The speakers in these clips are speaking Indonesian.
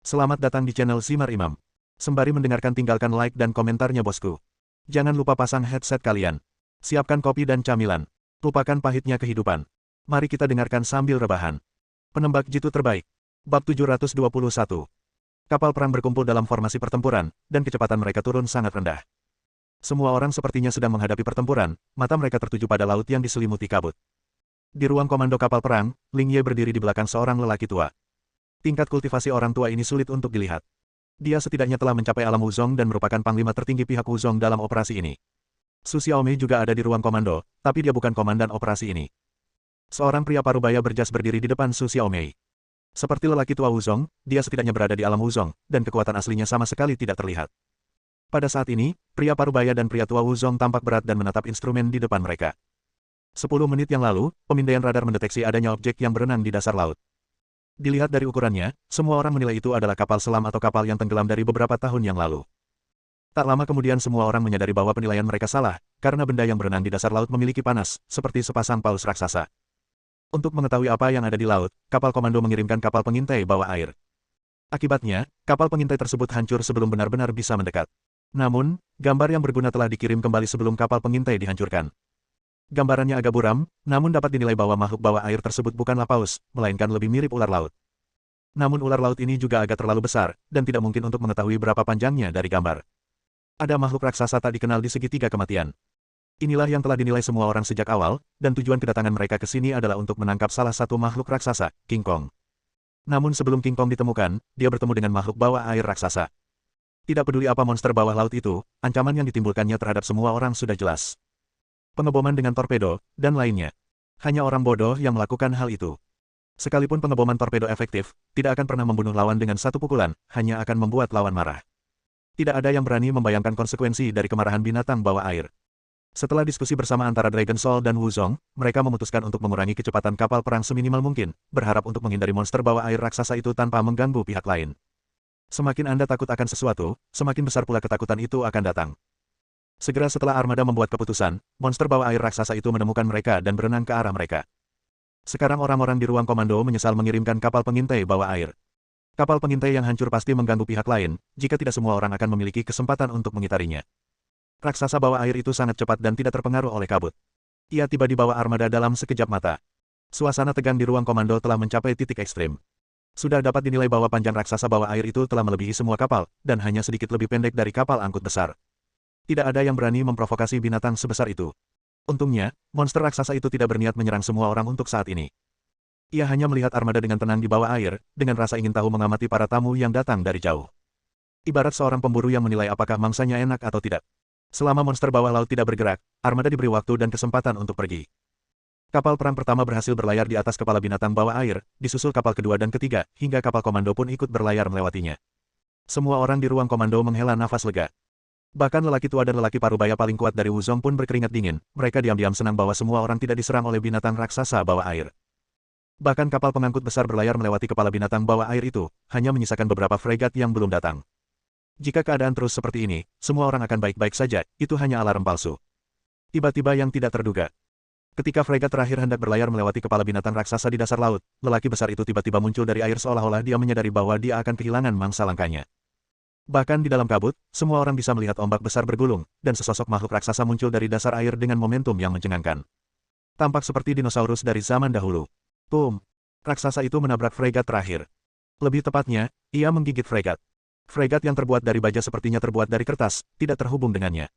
Selamat datang di channel Simar Imam. Sembari mendengarkan tinggalkan like dan komentarnya bosku. Jangan lupa pasang headset kalian. Siapkan kopi dan camilan. Lupakan pahitnya kehidupan. Mari kita dengarkan sambil rebahan. Penembak jitu terbaik. Bab 721. Kapal perang berkumpul dalam formasi pertempuran, dan kecepatan mereka turun sangat rendah. Semua orang sepertinya sedang menghadapi pertempuran, mata mereka tertuju pada laut yang diselimuti kabut. Di ruang komando kapal perang, Ling Ye berdiri di belakang seorang lelaki tua. Tingkat kultivasi orang tua ini sulit untuk dilihat. Dia setidaknya telah mencapai alam Wuzong dan merupakan panglima tertinggi pihak Wuzong dalam operasi ini. Su Xiaomei juga ada di ruang komando, tapi dia bukan komandan operasi ini. Seorang pria parubaya berjas berdiri di depan Su Xiaomei. Seperti lelaki tua Wuzong, dia setidaknya berada di alam Wuzong, dan kekuatan aslinya sama sekali tidak terlihat. Pada saat ini, pria parubaya dan pria tua Wuzong tampak berat dan menatap instrumen di depan mereka. 10 menit yang lalu, pemindaian radar mendeteksi adanya objek yang berenang di dasar laut. Dilihat dari ukurannya, semua orang menilai itu adalah kapal selam atau kapal yang tenggelam dari beberapa tahun yang lalu. Tak lama kemudian semua orang menyadari bahwa penilaian mereka salah, karena benda yang berenang di dasar laut memiliki panas, seperti sepasang paus raksasa. Untuk mengetahui apa yang ada di laut, kapal komando mengirimkan kapal pengintai bawah air. Akibatnya, kapal pengintai tersebut hancur sebelum benar-benar bisa mendekat. Namun, gambar yang berguna telah dikirim kembali sebelum kapal pengintai dihancurkan. Gambarannya agak buram, namun dapat dinilai bahwa makhluk bawah air tersebut bukanlah paus, melainkan lebih mirip ular laut. Namun ular laut ini juga agak terlalu besar, dan tidak mungkin untuk mengetahui berapa panjangnya dari gambar. Ada makhluk raksasa tak dikenal di segitiga kematian. Inilah yang telah dinilai semua orang sejak awal, dan tujuan kedatangan mereka ke sini adalah untuk menangkap salah satu makhluk raksasa, King Kong. Namun sebelum King Kong ditemukan, dia bertemu dengan makhluk bawah air raksasa. Tidak peduli apa monster bawah laut itu, ancaman yang ditimbulkannya terhadap semua orang sudah jelas. Pengeboman dengan torpedo, dan lainnya. Hanya orang bodoh yang melakukan hal itu. Sekalipun pengeboman torpedo efektif, tidak akan pernah membunuh lawan dengan satu pukulan, hanya akan membuat lawan marah. Tidak ada yang berani membayangkan konsekuensi dari kemarahan binatang bawah air. Setelah diskusi bersama antara Dragon Soul dan Wuzong, mereka memutuskan untuk mengurangi kecepatan kapal perang seminimal mungkin, berharap untuk menghindari monster bawah air raksasa itu tanpa mengganggu pihak lain. Semakin Anda takut akan sesuatu, semakin besar pula ketakutan itu akan datang. Segera setelah armada membuat keputusan, monster bawah air raksasa itu menemukan mereka dan berenang ke arah mereka. Sekarang orang-orang di ruang komando menyesal mengirimkan kapal pengintai bawah air. Kapal pengintai yang hancur pasti mengganggu pihak lain, jika tidak semua orang akan memiliki kesempatan untuk mengitarinya. Raksasa bawah air itu sangat cepat dan tidak terpengaruh oleh kabut. Ia tiba di bawah armada dalam sekejap mata. Suasana tegang di ruang komando telah mencapai titik ekstrim. Sudah dapat dinilai bahwa panjang raksasa bawah air itu telah melebihi semua kapal, dan hanya sedikit lebih pendek dari kapal angkut besar. Tidak ada yang berani memprovokasi binatang sebesar itu. Untungnya, monster raksasa itu tidak berniat menyerang semua orang untuk saat ini. Ia hanya melihat armada dengan tenang di bawah air, dengan rasa ingin tahu mengamati para tamu yang datang dari jauh. Ibarat seorang pemburu yang menilai apakah mangsanya enak atau tidak. Selama monster bawah laut tidak bergerak, armada diberi waktu dan kesempatan untuk pergi. Kapal perang pertama berhasil berlayar di atas kepala binatang bawah air, disusul kapal kedua dan ketiga, hingga kapal komando pun ikut berlayar melewatinya. Semua orang di ruang komando menghela nafas lega. Bahkan lelaki tua dan lelaki parubaya paling kuat dari Wuzong pun berkeringat dingin, mereka diam-diam senang bahwa semua orang tidak diserang oleh binatang raksasa bawah air. Bahkan kapal pengangkut besar berlayar melewati kepala binatang bawah air itu, hanya menyisakan beberapa fregat yang belum datang. Jika keadaan terus seperti ini, semua orang akan baik-baik saja, itu hanya alarm palsu. Tiba-tiba yang tidak terduga. Ketika fregat terakhir hendak berlayar melewati kepala binatang raksasa di dasar laut, lelaki besar itu tiba-tiba muncul dari air seolah-olah dia menyadari bahwa dia akan kehilangan mangsa langkahnya. Bahkan di dalam kabut, semua orang bisa melihat ombak besar bergulung, dan sesosok makhluk raksasa muncul dari dasar air dengan momentum yang mencengangkan. Tampak seperti dinosaurus dari zaman dahulu. Boom! Raksasa itu menabrak fregat terakhir. Lebih tepatnya, ia menggigit fregat. Fregat yang terbuat dari baja sepertinya terbuat dari kertas, tidak terhubung dengannya.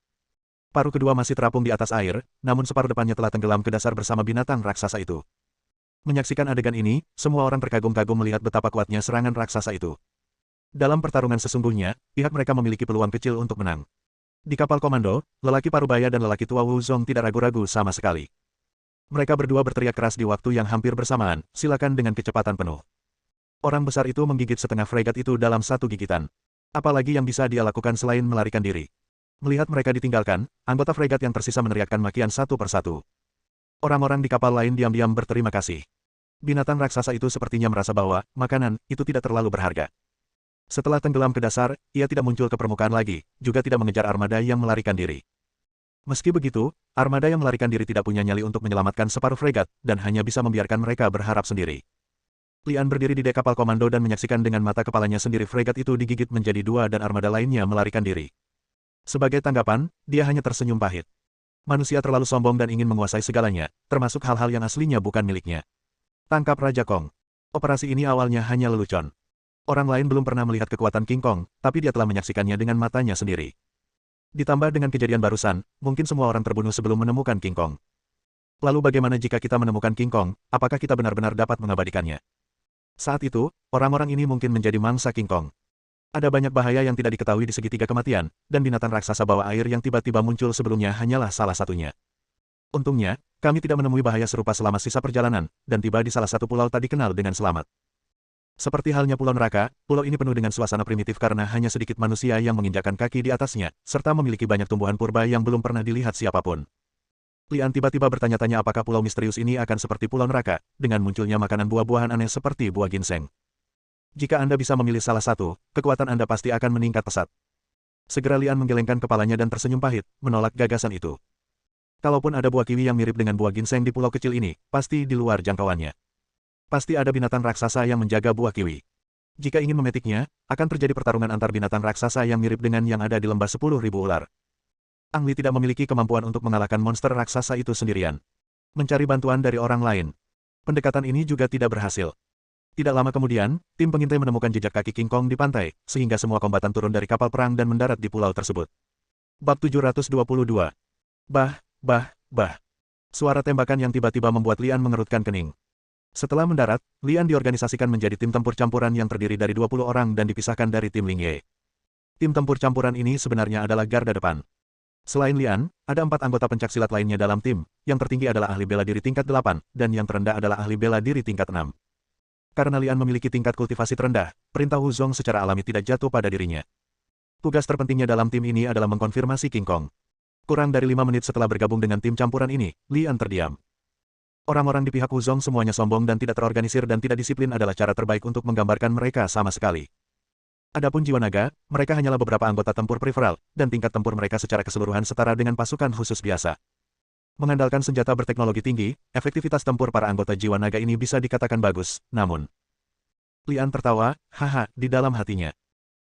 Paruh kedua masih terapung di atas air, namun separuh depannya telah tenggelam ke dasar bersama binatang raksasa itu. Menyaksikan adegan ini, semua orang terkagum-kagum melihat betapa kuatnya serangan raksasa itu. Dalam pertarungan sesungguhnya, pihak mereka memiliki peluang kecil untuk menang. Di kapal komando, lelaki parubaya dan lelaki tua Wuzong tidak ragu-ragu sama sekali. Mereka berdua berteriak keras di waktu yang hampir bersamaan, silakan dengan kecepatan penuh. Orang besar itu menggigit setengah fregat itu dalam satu gigitan. Apalagi yang bisa dia lakukan selain melarikan diri. Melihat mereka ditinggalkan, anggota fregat yang tersisa meneriakkan makian satu persatu. Orang-orang di kapal lain diam-diam berterima kasih. Binatang raksasa itu sepertinya merasa bahwa makanan itu tidak terlalu berharga. Setelah tenggelam ke dasar, ia tidak muncul ke permukaan lagi, juga tidak mengejar armada yang melarikan diri. Meski begitu, armada yang melarikan diri tidak punya nyali untuk menyelamatkan separuh fregat, dan hanya bisa membiarkan mereka berharap sendiri. Lian berdiri di dek kapal komando dan menyaksikan dengan mata kepalanya sendiri fregat itu digigit menjadi dua dan armada lainnya melarikan diri. Sebagai tanggapan, dia hanya tersenyum pahit. Manusia terlalu sombong dan ingin menguasai segalanya, termasuk hal-hal yang aslinya bukan miliknya. Tangkap Raja Kong. Operasi ini awalnya hanya lelucon. Orang lain belum pernah melihat kekuatan King Kong, tapi dia telah menyaksikannya dengan matanya sendiri. Ditambah dengan kejadian barusan, mungkin semua orang terbunuh sebelum menemukan King Kong. Lalu bagaimana jika kita menemukan King Kong, apakah kita benar-benar dapat mengabadikannya? Saat itu, orang-orang ini mungkin menjadi mangsa King Kong. Ada banyak bahaya yang tidak diketahui di segitiga kematian, dan binatang raksasa bawah air yang tiba-tiba muncul sebelumnya hanyalah salah satunya. Untungnya, kami tidak menemui bahaya serupa selama sisa perjalanan, dan tiba di salah satu pulau tak dikenal dengan selamat. Seperti halnya Pulau Neraka, pulau ini penuh dengan suasana primitif karena hanya sedikit manusia yang menginjakkan kaki di atasnya, serta memiliki banyak tumbuhan purba yang belum pernah dilihat siapapun. Lian tiba-tiba bertanya-tanya apakah pulau misterius ini akan seperti Pulau Neraka, dengan munculnya makanan buah-buahan aneh seperti buah ginseng. Jika Anda bisa memilih salah satu, kekuatan Anda pasti akan meningkat pesat. Segera Lian menggelengkan kepalanya dan tersenyum pahit, menolak gagasan itu. Kalaupun ada buah kiwi yang mirip dengan buah ginseng di pulau kecil ini, pasti di luar jangkauannya. Pasti ada binatang raksasa yang menjaga buah kiwi. Jika ingin memetiknya, akan terjadi pertarungan antar binatang raksasa yang mirip dengan yang ada di lembah 10.000 ular. Ang Li tidak memiliki kemampuan untuk mengalahkan monster raksasa itu sendirian. Mencari bantuan dari orang lain. Pendekatan ini juga tidak berhasil. Tidak lama kemudian, tim pengintai menemukan jejak kaki King Kong di pantai, sehingga semua kombatan turun dari kapal perang dan mendarat di pulau tersebut. Bab 722. Bah. Suara tembakan yang tiba-tiba membuat Lian mengerutkan kening. Setelah mendarat, Lian diorganisasikan menjadi tim tempur campuran yang terdiri dari 20 orang dan dipisahkan dari tim Ling Ye. Tim tempur campuran ini sebenarnya adalah garda depan. Selain Lian, ada 4 anggota pencaksilat lainnya dalam tim, yang tertinggi adalah ahli bela diri tingkat 8, dan yang terendah adalah ahli bela diri tingkat 6. Karena Lian memiliki tingkat kultivasi terendah, perintah Wu Zong secara alami tidak jatuh pada dirinya. Tugas terpentingnya dalam tim ini adalah mengkonfirmasi King Kong. Kurang dari 5 menit setelah bergabung dengan tim campuran ini, Lian terdiam. Orang-orang di pihak Wu Zong semuanya sombong dan tidak terorganisir dan tidak disiplin adalah cara terbaik untuk menggambarkan mereka sama sekali. Adapun jiwa naga, mereka hanyalah beberapa anggota tempur periferal, dan tingkat tempur mereka secara keseluruhan setara dengan pasukan khusus biasa. Mengandalkan senjata berteknologi tinggi, efektivitas tempur para anggota jiwa naga ini bisa dikatakan bagus, namun... Lian tertawa, haha, di dalam hatinya.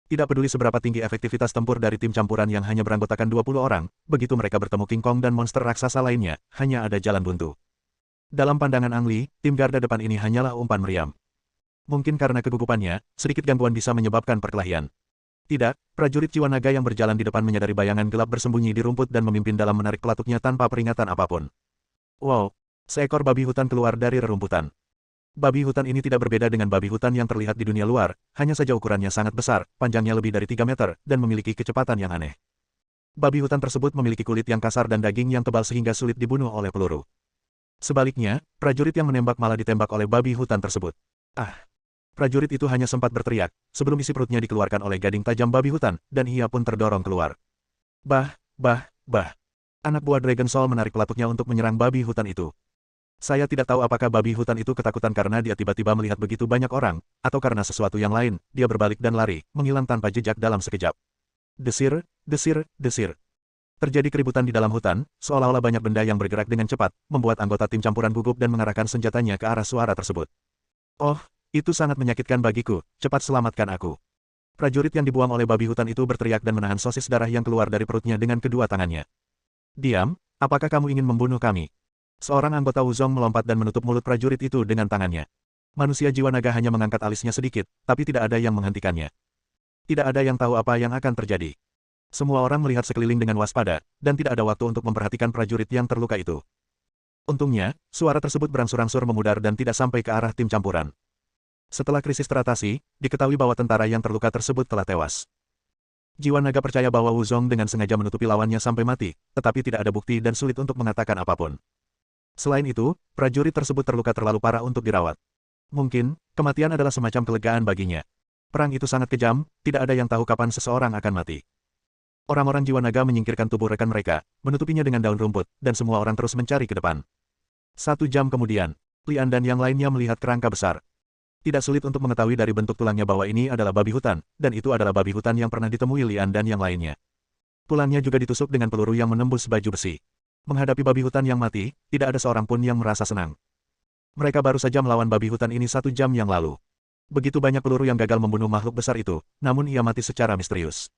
Tidak peduli seberapa tinggi efektivitas tempur dari tim campuran yang hanya beranggotakan 20 orang, begitu mereka bertemu King Kong dan monster raksasa lainnya, hanya ada jalan buntu. Dalam pandangan Ang Li, tim garda depan ini hanyalah umpan meriam. Mungkin karena kegugupannya, sedikit gangguan bisa menyebabkan perkelahian. Tidak, prajurit jiwa naga yang berjalan di depan menyadari bayangan gelap bersembunyi di rumput dan memimpin dalam menarik pelatuknya tanpa peringatan apapun. Wow, seekor babi hutan keluar dari rerumputan. Babi hutan ini tidak berbeda dengan babi hutan yang terlihat di dunia luar, hanya saja ukurannya sangat besar, panjangnya lebih dari 3 meter, dan memiliki kecepatan yang aneh. Babi hutan tersebut memiliki kulit yang kasar dan daging yang tebal sehingga sulit dibunuh oleh peluru. Sebaliknya, prajurit yang menembak malah ditembak oleh babi hutan tersebut. Ah! Prajurit itu hanya sempat berteriak, sebelum isi perutnya dikeluarkan oleh gading tajam babi hutan, dan ia pun terdorong keluar. Bah! Anak buah Dragon Soul menarik pelatuknya untuk menyerang babi hutan itu. Saya tidak tahu apakah babi hutan itu ketakutan karena dia tiba-tiba melihat begitu banyak orang, atau karena sesuatu yang lain, dia berbalik dan lari, menghilang tanpa jejak dalam sekejap. Desir. Terjadi keributan di dalam hutan, seolah-olah banyak benda yang bergerak dengan cepat, membuat anggota tim campuran gugup dan mengarahkan senjatanya ke arah suara tersebut. Oh, itu sangat menyakitkan bagiku, cepat selamatkan aku. Prajurit yang dibuang oleh babi hutan itu berteriak dan menahan sosis darah yang keluar dari perutnya dengan kedua tangannya. Diam, apakah kamu ingin membunuh kami? Seorang anggota Wu Zong melompat dan menutup mulut prajurit itu dengan tangannya. Manusia jiwa naga hanya mengangkat alisnya sedikit, tapi tidak ada yang menghentikannya. Tidak ada yang tahu apa yang akan terjadi. Semua orang melihat sekeliling dengan waspada, dan tidak ada waktu untuk memperhatikan prajurit yang terluka itu. Untungnya, suara tersebut berangsur-angsur memudar dan tidak sampai ke arah tim campuran. Setelah krisis teratasi, diketahui bahwa tentara yang terluka tersebut telah tewas. Jiwa naga percaya bahwa Wu Zong dengan sengaja menutupi lawannya sampai mati, tetapi tidak ada bukti dan sulit untuk mengatakan apapun. Selain itu, prajurit tersebut terluka terlalu parah untuk dirawat. Mungkin, kematian adalah semacam kelegaan baginya. Perang itu sangat kejam, tidak ada yang tahu kapan seseorang akan mati. Orang-orang jiwa naga menyingkirkan tubuh rekan mereka, menutupinya dengan daun rumput, dan semua orang terus mencari ke depan. 1 jam kemudian, Lian dan yang lainnya melihat kerangka besar. Tidak sulit untuk mengetahui dari bentuk tulangnya bahwa ini adalah babi hutan, dan itu adalah babi hutan yang pernah ditemui Lian dan yang lainnya. Tulangnya juga ditusuk dengan peluru yang menembus baju besi. Menghadapi babi hutan yang mati, tidak ada seorang pun yang merasa senang. Mereka baru saja melawan babi hutan ini 1 jam yang lalu. Begitu banyak peluru yang gagal membunuh makhluk besar itu, namun ia mati secara misterius.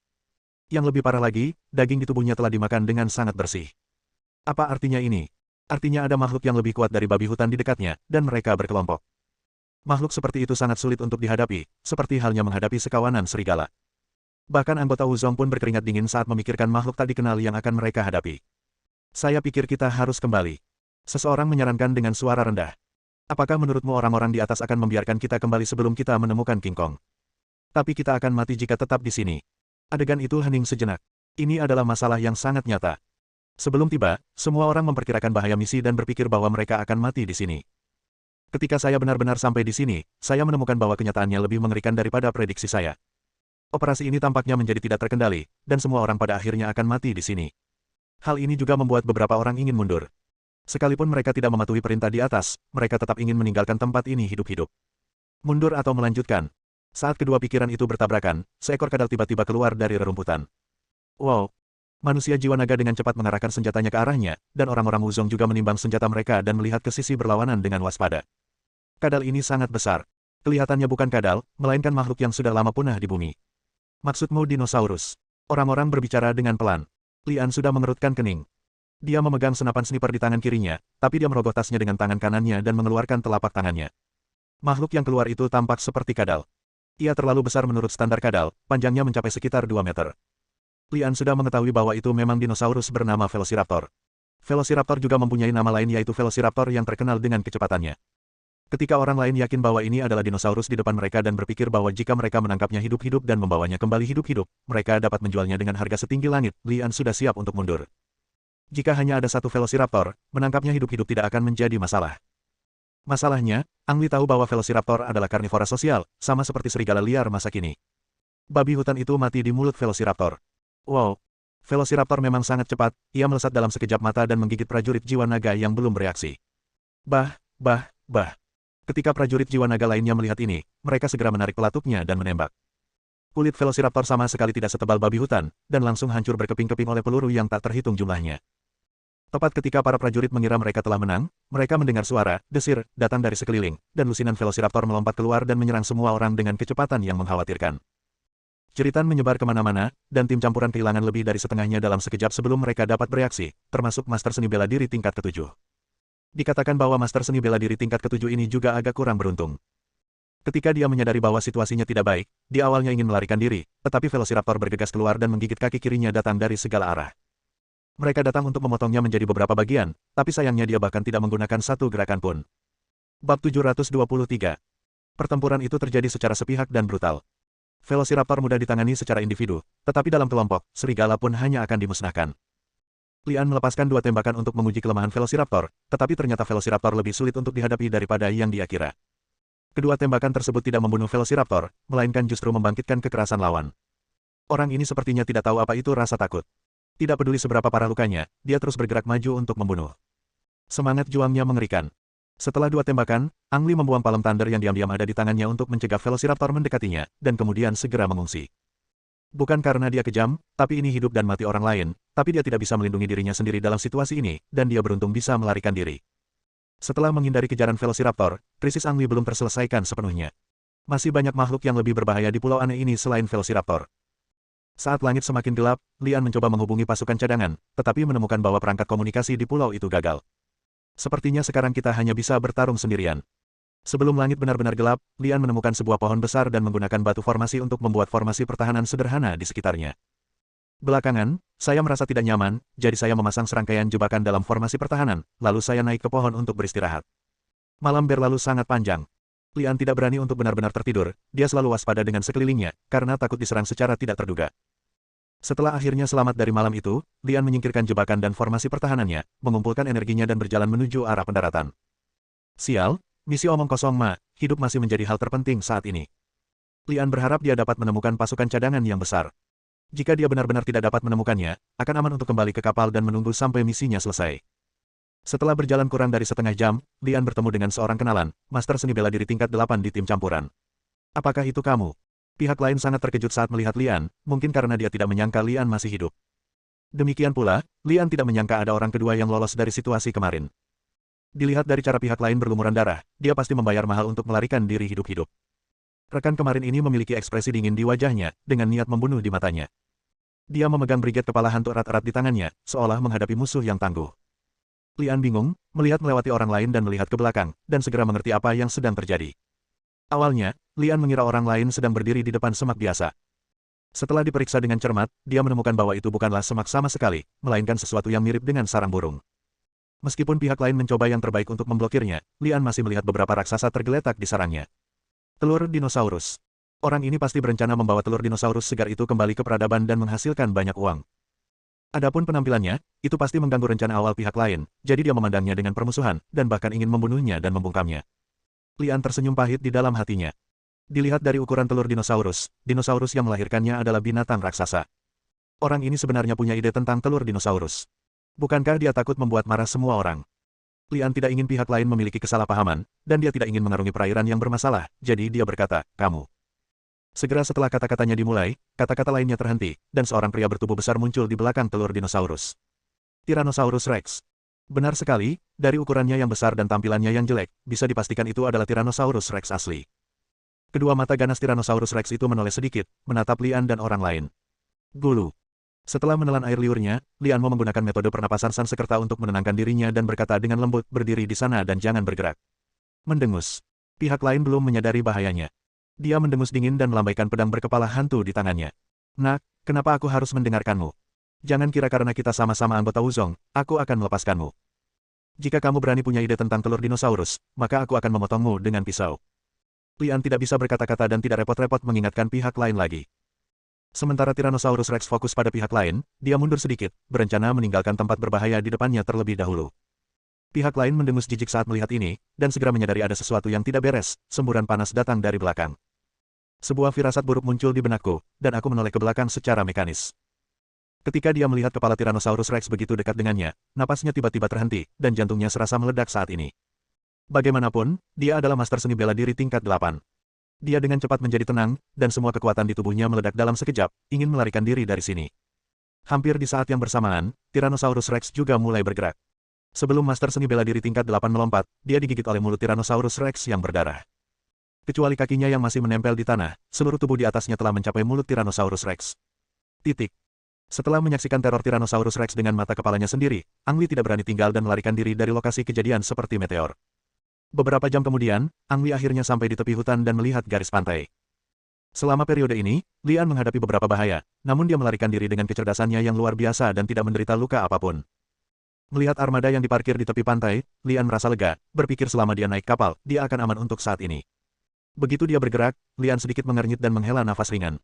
Yang lebih parah lagi, daging di tubuhnya telah dimakan dengan sangat bersih. Apa artinya ini? Artinya ada makhluk yang lebih kuat dari babi hutan di dekatnya, dan mereka berkelompok. Makhluk seperti itu sangat sulit untuk dihadapi, seperti halnya menghadapi sekawanan serigala. Bahkan anggota Wuzong pun berkeringat dingin saat memikirkan makhluk tak dikenal yang akan mereka hadapi. Saya pikir kita harus kembali. Seseorang menyarankan dengan suara rendah. Apakah menurutmu orang-orang di atas akan membiarkan kita kembali sebelum kita menemukan King Kong? Tapi kita akan mati jika tetap di sini. Adegan itu hening sejenak. Ini adalah masalah yang sangat nyata. Sebelum tiba, semua orang memperkirakan bahaya misi dan berpikir bahwa mereka akan mati di sini. Ketika saya benar-benar sampai di sini, saya menemukan bahwa kenyataannya lebih mengerikan daripada prediksi saya. Operasi ini tampaknya menjadi tidak terkendali, dan semua orang pada akhirnya akan mati di sini. Hal ini juga membuat beberapa orang ingin mundur. Sekalipun mereka tidak mematuhi perintah di atas, mereka tetap ingin meninggalkan tempat ini hidup-hidup. Mundur atau melanjutkan. Saat kedua pikiran itu bertabrakan, seekor kadal tiba-tiba keluar dari rerumputan. Wow! Manusia jiwa naga dengan cepat mengarahkan senjatanya ke arahnya, dan orang-orang Wuzong juga menimbang senjata mereka dan melihat ke sisi berlawanan dengan waspada. Kadal ini sangat besar. Kelihatannya bukan kadal, melainkan makhluk yang sudah lama punah di bumi. Maksudmu dinosaurus? Orang-orang berbicara dengan pelan. Lian sudah mengerutkan kening. Dia memegang senapan sniper di tangan kirinya, tapi dia merogoh tasnya dengan tangan kanannya dan mengeluarkan telapak tangannya. Makhluk yang keluar itu tampak seperti kadal. Ia terlalu besar menurut standar kadal, panjangnya mencapai sekitar 2 meter. Lian sudah mengetahui bahwa itu memang dinosaurus bernama Velociraptor. Velociraptor juga mempunyai nama lain yaitu Velociraptor yang terkenal dengan kecepatannya. Ketika orang lain yakin bahwa ini adalah dinosaurus di depan mereka dan berpikir bahwa jika mereka menangkapnya hidup-hidup dan membawanya kembali hidup-hidup, mereka dapat menjualnya dengan harga setinggi langit, Lian sudah siap untuk mundur. Jika hanya ada satu Velociraptor, menangkapnya hidup-hidup tidak akan menjadi masalah. Masalahnya, Ang Li tahu bahwa Velociraptor adalah karnivora sosial, sama seperti serigala liar masa kini. Babi hutan itu mati di mulut Velociraptor. Wow! Velociraptor memang sangat cepat, ia melesat dalam sekejap mata dan menggigit prajurit jiwa naga yang belum bereaksi. Bah! Ketika prajurit jiwa naga lainnya melihat ini, mereka segera menarik pelatuknya dan menembak. Kulit Velociraptor sama sekali tidak setebal babi hutan, dan langsung hancur berkeping-keping oleh peluru yang tak terhitung jumlahnya. Tepat ketika para prajurit mengira mereka telah menang, mereka mendengar suara, desir, datang dari sekeliling, dan lusinan Velociraptor melompat keluar dan menyerang semua orang dengan kecepatan yang mengkhawatirkan. Jeritan menyebar kemana-mana, dan tim campuran kehilangan lebih dari setengahnya dalam sekejap sebelum mereka dapat bereaksi, termasuk Master Seni Bela Diri tingkat ke-7. Dikatakan bahwa Master Seni Bela Diri tingkat ke-7 ini juga agak kurang beruntung. Ketika dia menyadari bahwa situasinya tidak baik, dia awalnya ingin melarikan diri, tetapi Velociraptor bergegas keluar dan menggigit kaki kirinya datang dari segala arah. Mereka datang untuk memotongnya menjadi beberapa bagian, tapi sayangnya dia bahkan tidak menggunakan satu gerakan pun. Bab 723. Pertempuran itu terjadi secara sepihak dan brutal. Velociraptor mudah ditangani secara individu, tetapi dalam kelompok, serigala pun hanya akan dimusnahkan. Lian melepaskan 2 tembakan untuk menguji kelemahan Velociraptor, tetapi ternyata Velociraptor lebih sulit untuk dihadapi daripada yang dia kira. Kedua tembakan tersebut tidak membunuh Velociraptor, melainkan justru membangkitkan kekerasan lawan. Orang ini sepertinya tidak tahu apa itu rasa takut. Tidak peduli seberapa parah lukanya, dia terus bergerak maju untuk membunuh. Semangat juangnya mengerikan. Setelah 2 tembakan, Ang Li membuang palem thunder yang diam-diam ada di tangannya untuk mencegah Velociraptor mendekatinya, dan kemudian segera mengungsi. Bukan karena dia kejam, tapi ini hidup dan mati orang lain, tapi dia tidak bisa melindungi dirinya sendiri dalam situasi ini, dan dia beruntung bisa melarikan diri. Setelah menghindari kejaran Velociraptor, krisis Ang Li belum terselesaikan sepenuhnya. Masih banyak makhluk yang lebih berbahaya di pulau aneh ini selain Velociraptor. Saat langit semakin gelap, Lian mencoba menghubungi pasukan cadangan, tetapi menemukan bahwa perangkat komunikasi di pulau itu gagal. Sepertinya sekarang kita hanya bisa bertarung sendirian. Sebelum langit benar-benar gelap, Lian menemukan sebuah pohon besar dan menggunakan batu formasi untuk membuat formasi pertahanan sederhana di sekitarnya. Belakangan, saya merasa tidak nyaman, jadi saya memasang serangkaian jebakan dalam formasi pertahanan, lalu saya naik ke pohon untuk beristirahat. Malam berlalu sangat panjang. Lian tidak berani untuk benar-benar tertidur, dia selalu waspada dengan sekelilingnya, karena takut diserang secara tidak terduga. Setelah akhirnya selamat dari malam itu, Lian menyingkirkan jebakan dan formasi pertahanannya, mengumpulkan energinya dan berjalan menuju arah pendaratan. Sial, misi omong kosong hidup masih menjadi hal terpenting saat ini. Lian berharap dia dapat menemukan pasukan cadangan yang besar. Jika dia benar-benar tidak dapat menemukannya, akan aman untuk kembali ke kapal dan menunggu sampai misinya selesai. Setelah berjalan kurang dari setengah jam, Lian bertemu dengan seorang kenalan, Master Seni Bela Diri tingkat 8 di tim campuran. Apakah itu kamu? Pihak lain sangat terkejut saat melihat Lian, mungkin karena dia tidak menyangka Lian masih hidup. Demikian pula, Lian tidak menyangka ada orang kedua yang lolos dari situasi kemarin. Dilihat dari cara pihak lain berlumuran darah, dia pasti membayar mahal untuk melarikan diri hidup-hidup. Rekan kemarin ini memiliki ekspresi dingin di wajahnya, dengan niat membunuh di matanya. Dia memegang briget kepala hantu erat-erat di tangannya, seolah menghadapi musuh yang tangguh. Lian bingung, melihat melewati orang lain dan melihat ke belakang, dan segera mengerti apa yang sedang terjadi. Awalnya, Lian mengira orang lain sedang berdiri di depan semak biasa. Setelah diperiksa dengan cermat, dia menemukan bahwa itu bukanlah semak sama sekali, melainkan sesuatu yang mirip dengan sarang burung. Meskipun pihak lain mencoba yang terbaik untuk memblokirnya, Lian masih melihat beberapa raksasa tergeletak di sarangnya. Telur dinosaurus. Orang ini pasti berencana membawa telur dinosaurus segar itu kembali ke peradaban dan menghasilkan banyak uang. Adapun penampilannya, itu pasti mengganggu rencana awal pihak lain, jadi dia memandangnya dengan permusuhan, dan bahkan ingin membunuhnya dan membungkamnya. Lian tersenyum pahit di dalam hatinya. Dilihat dari ukuran telur dinosaurus yang melahirkannya adalah binatang raksasa. Orang ini sebenarnya punya ide tentang telur dinosaurus. Bukankah dia takut membuat marah semua orang? Lian tidak ingin pihak lain memiliki kesalahpahaman, dan dia tidak ingin mengarungi perairan yang bermasalah, jadi dia berkata, "Kamu." Segera setelah kata-katanya dimulai, kata-kata lainnya terhenti, dan seorang pria bertubuh besar muncul di belakang telur dinosaurus. Tyrannosaurus Rex. Benar sekali, dari ukurannya yang besar dan tampilannya yang jelek, bisa dipastikan itu adalah Tyrannosaurus Rex asli. Kedua mata ganas Tyrannosaurus Rex itu menoleh sedikit, menatap Lian dan orang lain. Gulu. Setelah menelan air liurnya, Lian mau menggunakan metode pernapasan Sansekerta untuk menenangkan dirinya dan berkata dengan lembut, "Berdiri di sana dan jangan bergerak." Mendengus. Pihak lain belum menyadari bahayanya. Dia mendengus dingin dan melambaikan pedang berkepala hantu di tangannya. "Nak, kenapa aku harus mendengarkanmu? Jangan kira karena kita sama-sama anggota Wuzong, aku akan melepaskanmu. Jika kamu berani punya ide tentang telur dinosaurus, maka aku akan memotongmu dengan pisau." Lian tidak bisa berkata-kata dan tidak repot-repot mengingatkan pihak lain lagi. Sementara Tyrannosaurus Rex fokus pada pihak lain, dia mundur sedikit, berencana meninggalkan tempat berbahaya di depannya terlebih dahulu. Pihak lain mendengus jijik saat melihat ini, dan segera menyadari ada sesuatu yang tidak beres, semburan panas datang dari belakang. Sebuah firasat buruk muncul di benakku, dan aku menoleh ke belakang secara mekanis. Ketika dia melihat kepala Tyrannosaurus Rex begitu dekat dengannya, napasnya tiba-tiba terhenti, dan jantungnya serasa meledak saat ini. Bagaimanapun, dia adalah master seni bela diri tingkat 8. Dia dengan cepat menjadi tenang, dan semua kekuatan di tubuhnya meledak dalam sekejap, ingin melarikan diri dari sini. Hampir di saat yang bersamaan, Tyrannosaurus Rex juga mulai bergerak. Sebelum master seni bela diri tingkat 8 melompat, dia digigit oleh mulut Tyrannosaurus Rex yang berdarah. Kecuali kakinya yang masih menempel di tanah, seluruh tubuh di atasnya telah mencapai mulut Tyrannosaurus Rex. Titik. Setelah menyaksikan teror Tyrannosaurus Rex dengan mata kepalanya sendiri, Ang Li tidak berani tinggal dan melarikan diri dari lokasi kejadian seperti meteor. Beberapa jam kemudian, Ang Li akhirnya sampai di tepi hutan dan melihat garis pantai. Selama periode ini, Lian menghadapi beberapa bahaya, namun dia melarikan diri dengan kecerdasannya yang luar biasa dan tidak menderita luka apapun. Melihat armada yang diparkir di tepi pantai, Lian merasa lega, berpikir selama dia naik kapal, dia akan aman untuk saat ini. Begitu dia bergerak, Lian sedikit mengernyit dan menghela nafas ringan.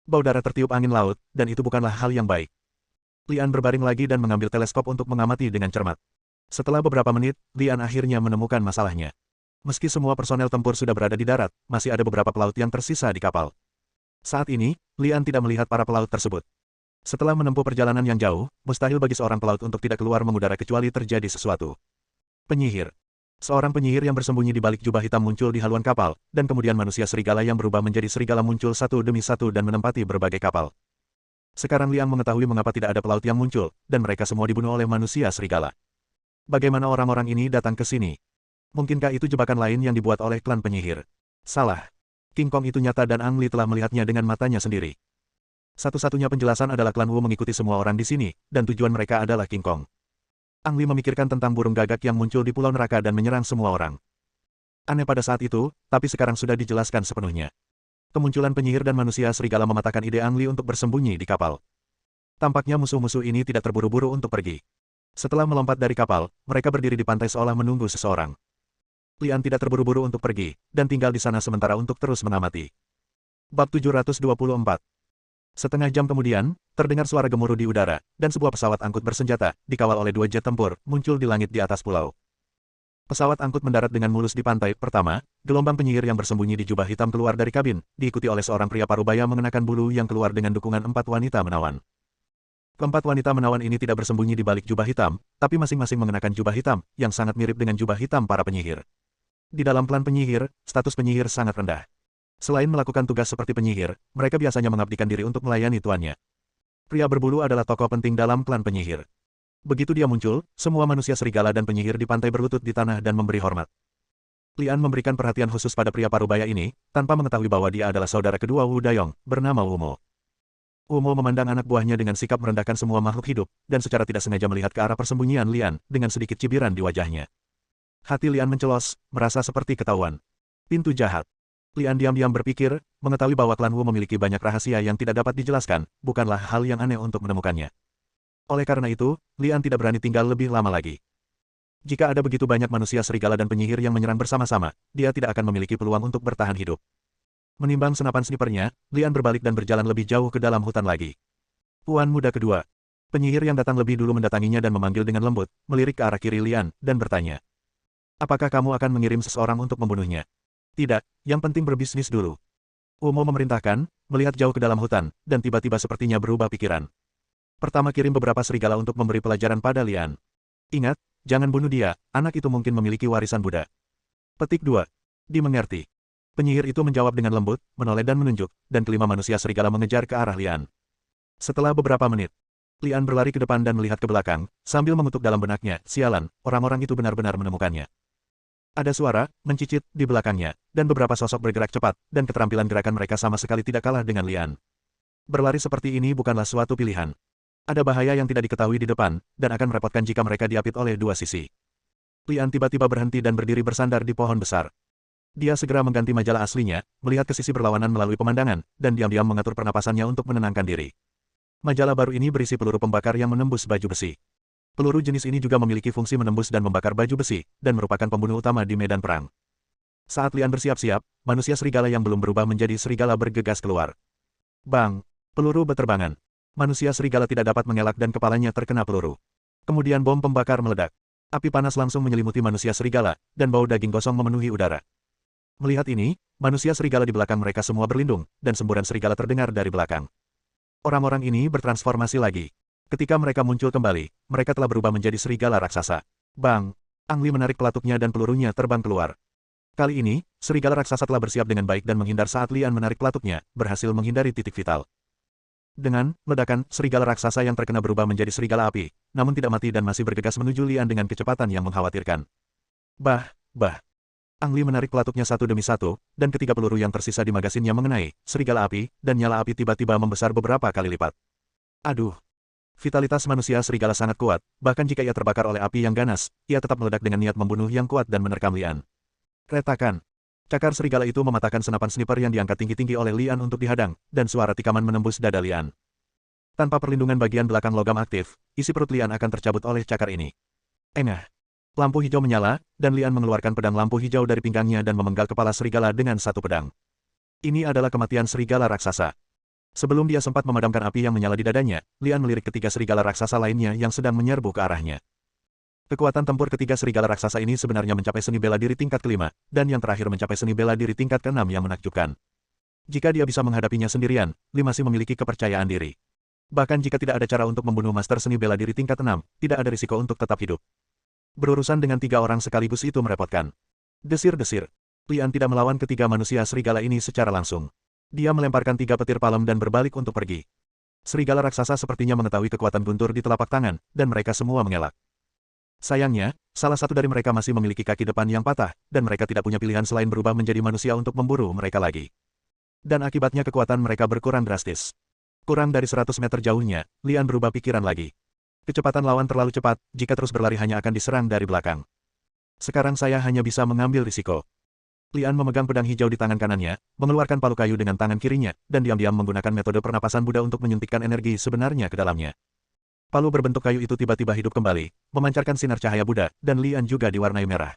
Bau darah tertiup angin laut, dan itu bukanlah hal yang baik. Lian berbaring lagi dan mengambil teleskop untuk mengamati dengan cermat. Setelah beberapa menit, Lian akhirnya menemukan masalahnya. Meski semua personel tempur sudah berada di darat, masih ada beberapa pelaut yang tersisa di kapal. Saat ini, Lian tidak melihat para pelaut tersebut. Setelah menempuh perjalanan yang jauh, mustahil bagi seorang pelaut untuk tidak keluar mengudara kecuali terjadi sesuatu. Penyihir. Seorang penyihir yang bersembunyi di balik jubah hitam muncul di haluan kapal, dan kemudian manusia serigala yang berubah menjadi serigala muncul satu demi satu dan menempati berbagai kapal. Sekarang Lian mengetahui mengapa tidak ada pelaut yang muncul, dan mereka semua dibunuh oleh manusia serigala. Bagaimana orang-orang ini datang ke sini? Mungkinkah itu jebakan lain yang dibuat oleh klan penyihir? Salah. King Kong itu nyata dan Ang Li telah melihatnya dengan matanya sendiri. Satu-satunya penjelasan adalah klan Wu mengikuti semua orang di sini, dan tujuan mereka adalah King Kong. Ang Li memikirkan tentang burung gagak yang muncul di Pulau Neraka dan menyerang semua orang. Aneh pada saat itu, tapi sekarang sudah dijelaskan sepenuhnya. Kemunculan penyihir dan manusia serigala mematahkan ide Ang Li untuk bersembunyi di kapal. Tampaknya musuh-musuh ini tidak terburu-buru untuk pergi. Setelah melompat dari kapal, mereka berdiri di pantai seolah menunggu seseorang. Lian tidak terburu-buru untuk pergi, dan tinggal di sana sementara untuk terus mengamati. Bab 724. Setengah jam kemudian, terdengar suara gemuruh di udara, dan sebuah pesawat angkut bersenjata, dikawal oleh 2 jet tempur, muncul di langit di atas pulau. Pesawat angkut mendarat dengan mulus di pantai. Pertama, gelombang penyihir yang bersembunyi di jubah hitam keluar dari kabin, diikuti oleh seorang pria parubaya mengenakan bulu yang keluar dengan dukungan 4 wanita menawan. Keempat wanita menawan ini tidak bersembunyi di balik jubah hitam, tapi masing-masing mengenakan jubah hitam, yang sangat mirip dengan jubah hitam para penyihir. Di dalam klan penyihir, status penyihir sangat rendah. Selain melakukan tugas seperti penyihir, mereka biasanya mengabdikan diri untuk melayani tuannya. Pria berbulu adalah tokoh penting dalam klan penyihir. Begitu dia muncul, semua manusia serigala dan penyihir di pantai berlutut di tanah dan memberi hormat. Lian memberikan perhatian khusus pada pria parubaya ini, tanpa mengetahui bahwa dia adalah saudara kedua Wu Dayong, bernama Wu Mo. Wu Mo memandang anak buahnya dengan sikap merendahkan semua makhluk hidup, dan secara tidak sengaja melihat ke arah persembunyian Lian, dengan sedikit cibiran di wajahnya. Hati Lian mencelos, merasa seperti ketahuan. Pintu jahat. Lian diam-diam berpikir, mengetahui bahwa klan Wu memiliki banyak rahasia yang tidak dapat dijelaskan, bukanlah hal yang aneh untuk menemukannya. Oleh karena itu, Lian tidak berani tinggal lebih lama lagi. Jika ada begitu banyak manusia serigala dan penyihir yang menyerang bersama-sama, dia tidak akan memiliki peluang untuk bertahan hidup. Menimbang senapan snipernya, Lian berbalik dan berjalan lebih jauh ke dalam hutan lagi. Tuan muda kedua. Penyihir yang datang lebih dulu mendatanginya dan memanggil dengan lembut, melirik ke arah kiri Lian, dan bertanya. Apakah kamu akan mengirim seseorang untuk membunuhnya? Tidak, yang penting berbisnis dulu. Umo memerintahkan, melihat jauh ke dalam hutan, dan tiba-tiba sepertinya berubah pikiran. Pertama kirim beberapa serigala untuk memberi pelajaran pada Lian. Ingat, jangan bunuh dia, anak itu mungkin memiliki warisan Buddha. Petik 2. Dimengerti. Penyihir itu menjawab dengan lembut, menoleh dan menunjuk, dan kelima manusia serigala mengejar ke arah Lian. Setelah beberapa menit, Lian berlari ke depan dan melihat ke belakang, sambil mengutuk dalam benaknya, sialan, orang-orang itu benar-benar menemukannya. Ada suara, mencicit, di belakangnya, dan beberapa sosok bergerak cepat, dan keterampilan gerakan mereka sama sekali tidak kalah dengan Lian. Berlari seperti ini bukanlah suatu pilihan. Ada bahaya yang tidak diketahui di depan, dan akan merepotkan jika mereka diapit oleh dua sisi. Lian tiba-tiba berhenti dan berdiri bersandar di pohon besar. Dia segera mengganti majalah aslinya, melihat ke sisi berlawanan melalui pemandangan, dan diam-diam mengatur pernapasannya untuk menenangkan diri. Majalah baru ini berisi peluru pembakar yang menembus baju besi. Peluru jenis ini juga memiliki fungsi menembus dan membakar baju besi, dan merupakan pembunuh utama di medan perang. Saat Lian bersiap-siap, manusia serigala yang belum berubah menjadi serigala bergegas keluar. Bang! Peluru berterbangan. Manusia serigala tidak dapat mengelak dan kepalanya terkena peluru. Kemudian bom pembakar meledak. Api panas langsung menyelimuti manusia serigala, dan bau daging gosong memenuhi udara. Melihat ini, manusia serigala di belakang mereka semua berlindung, dan semburan serigala terdengar dari belakang. Orang-orang ini bertransformasi lagi. Ketika mereka muncul kembali, mereka telah berubah menjadi serigala raksasa. Bang! Ang Li menarik pelatuknya dan pelurunya terbang keluar. Kali ini, serigala raksasa telah bersiap dengan baik dan menghindar saat Lian menarik pelatuknya, berhasil menghindari titik vital. Dengan ledakan, serigala raksasa yang terkena berubah menjadi serigala api, namun tidak mati dan masih bergegas menuju Lian dengan kecepatan yang mengkhawatirkan. Bah! Ang Li menarik pelatuknya satu demi satu, dan ketiga peluru yang tersisa di magasinnya mengenai serigala api, dan nyala api tiba-tiba membesar beberapa kali lipat. Aduh! Vitalitas manusia serigala sangat kuat, bahkan jika ia terbakar oleh api yang ganas, ia tetap meledak dengan niat membunuh yang kuat dan menerkam Lian. Retakan! Cakar serigala itu mematahkan senapan sniper yang diangkat tinggi-tinggi oleh Lian untuk dihadang, dan suara tikaman menembus dada Lian. Tanpa perlindungan bagian belakang logam aktif, isi perut Lian akan tercabut oleh cakar ini. Engah! Lampu hijau menyala, dan Lian mengeluarkan pedang lampu hijau dari pinggangnya dan memenggal kepala serigala dengan satu pedang. Ini adalah kematian serigala raksasa. Sebelum dia sempat memadamkan api yang menyala di dadanya, Lian melirik ketiga serigala raksasa lainnya yang sedang menyerbu ke arahnya. Kekuatan tempur ketiga serigala raksasa ini sebenarnya mencapai seni bela diri tingkat kelima, dan yang terakhir mencapai seni bela diri tingkat keenam yang menakjubkan. Jika dia bisa menghadapinya sendirian, Li masih memiliki kepercayaan diri. Bahkan jika tidak ada cara untuk membunuh master seni bela diri tingkat 6, tidak ada risiko untuk tetap hidup. Berurusan dengan tiga orang sekaligus itu merepotkan. Desir-desir. Lian tidak melawan ketiga manusia serigala ini secara langsung. Dia melemparkan 3 petir palem dan berbalik untuk pergi. Serigala raksasa sepertinya mengetahui kekuatan guntur di telapak tangan, dan mereka semua mengelak. Sayangnya, salah satu dari mereka masih memiliki kaki depan yang patah, dan mereka tidak punya pilihan selain berubah menjadi manusia untuk memburu mereka lagi. Dan akibatnya kekuatan mereka berkurang drastis. Kurang dari 100 meter jauhnya, Lian berubah pikiran lagi. Kecepatan lawan terlalu cepat, jika terus berlari hanya akan diserang dari belakang. Sekarang saya hanya bisa mengambil risiko. Lian memegang pedang hijau di tangan kanannya, mengeluarkan palu kayu dengan tangan kirinya, dan diam-diam menggunakan metode pernapasan Buddha untuk menyuntikkan energi sebenarnya ke dalamnya. Palu berbentuk kayu itu tiba-tiba hidup kembali, memancarkan sinar cahaya Buddha, dan Lian juga diwarnai merah.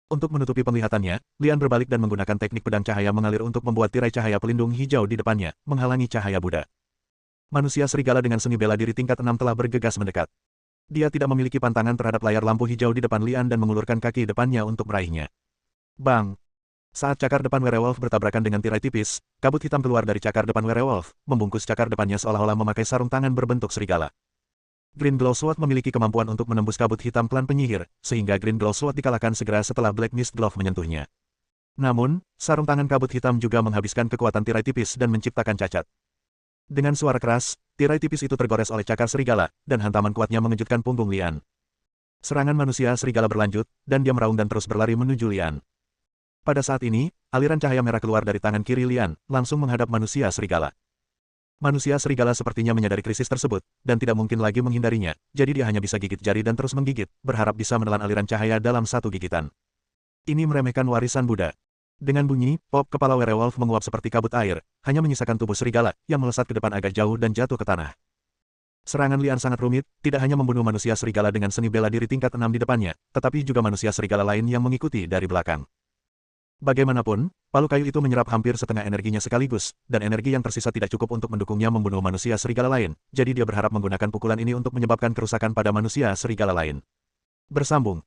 Untuk menutupi penglihatannya, Lian berbalik dan menggunakan teknik pedang cahaya mengalir untuk membuat tirai cahaya pelindung hijau di depannya, menghalangi cahaya Buddha. Manusia serigala dengan seni bela diri tingkat 6 telah bergegas mendekat. Dia tidak memiliki pantangan terhadap layar lampu hijau di depan Lian dan mengulurkan kaki depannya untuk meraihnya. Bang! Saat cakar depan werewolf bertabrakan dengan tirai tipis, kabut hitam keluar dari cakar depan werewolf, membungkus cakar depannya seolah-olah memakai sarung tangan berbentuk serigala. Green Glow Sword memiliki kemampuan untuk menembus kabut hitam klan penyihir, sehingga Green Glow Sword dikalahkan segera setelah Black Mist Glove menyentuhnya. Namun, sarung tangan kabut hitam juga menghabiskan kekuatan tirai tipis dan menciptakan cacat. Dengan suara keras, Tirai tipis itu tergores oleh cakar serigala, dan hantaman kuatnya mengejutkan punggung Lian. Serangan manusia serigala berlanjut, dan dia meraung dan terus berlari menuju Lian. Pada saat ini, aliran cahaya merah keluar dari tangan kiri Lian, langsung menghadap manusia serigala. Manusia serigala sepertinya menyadari krisis tersebut, dan tidak mungkin lagi menghindarinya, jadi dia hanya bisa gigit jari dan terus menggigit, berharap bisa menelan aliran cahaya dalam satu gigitan. Ini meremehkan warisan Buddha. Dengan bunyi, pop kepala werewolf menguap seperti kabut air, hanya menyisakan tubuh serigala, yang melesat ke depan agak jauh dan jatuh ke tanah. Serangan Lian sangat rumit, tidak hanya membunuh manusia serigala dengan seni bela diri tingkat 6 di depannya, tetapi juga manusia serigala lain yang mengikuti dari belakang. Bagaimanapun, palu kayu itu menyerap hampir setengah energinya sekaligus, dan energi yang tersisa tidak cukup untuk mendukungnya membunuh manusia serigala lain, jadi dia berharap menggunakan pukulan ini untuk menyebabkan kerusakan pada manusia serigala lain. Bersambung,